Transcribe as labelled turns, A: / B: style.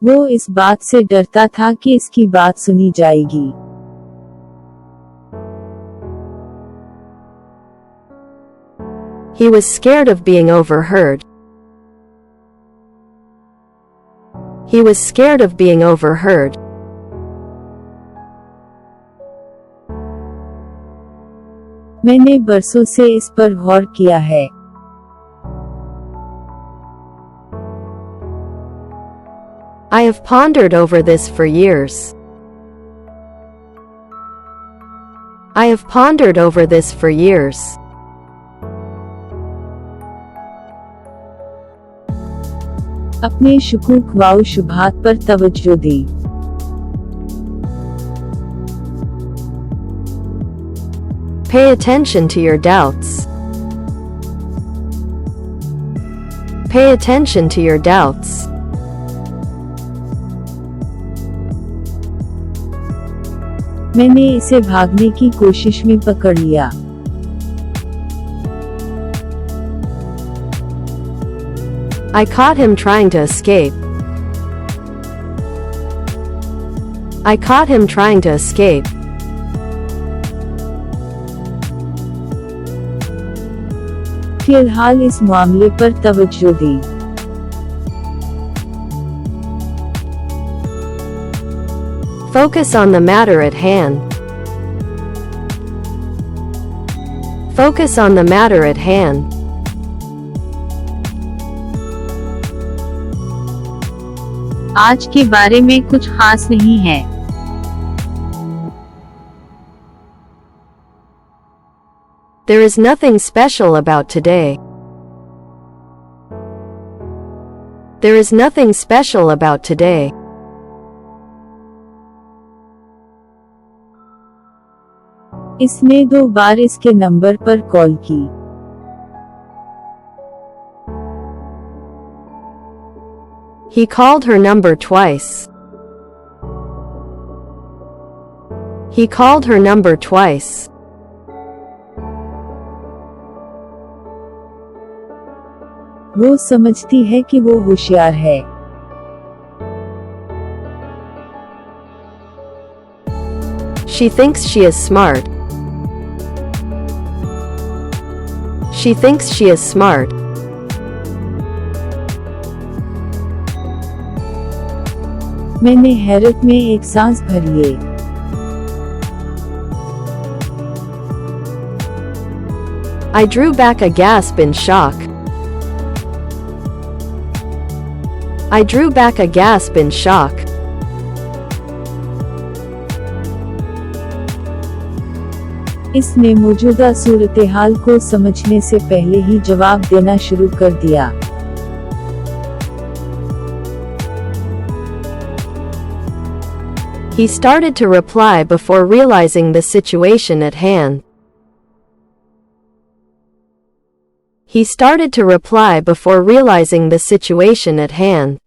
A: وہ اس بات سے ڈرتا تھا کہ اس کی بات سنی جائے گی۔
B: He was scared of being overheard. He was scared of being overheard.
A: मैंने बरसों से इस पर गौर किया है।
B: I have pondered over this for years. I have pondered over this for years.
A: अपने शकुक व शुबहत पर तवज्जो दी।
B: Pay attention to your doubts. Pay attention to your doubts.
A: मैंने इसे भागने की कोशिश में पकड़ लिया।
B: I caught him trying to escape. I caught him trying to escape.
A: फिलहाल इस मामले पर तवज्जो दी।
B: Focus on the matter at hand. Focus on the matter at hand.
A: आज के बारे में कुछ खास नहीं है।
B: There is nothing special about today. There is nothing special about today.
A: इसने 2 बार इसके नंबर पर कॉल की।
B: He called her number twice. He called her number twice.
A: वो समझती है कि वो होशियार है।
B: She thinks she is smart. She thinks she is smart.
A: मैंने हैरत में एक सांस भर लिए।
B: I drew back a gasp in shock. I drew back a gasp in shock.
A: इस नےमोजूदा सूरतहाल को समझने से पहले ही जवाब देना शुरू कर दिया।
B: He started to reply before realizing the situation at hand. He started to reply before realizing the situation at hand.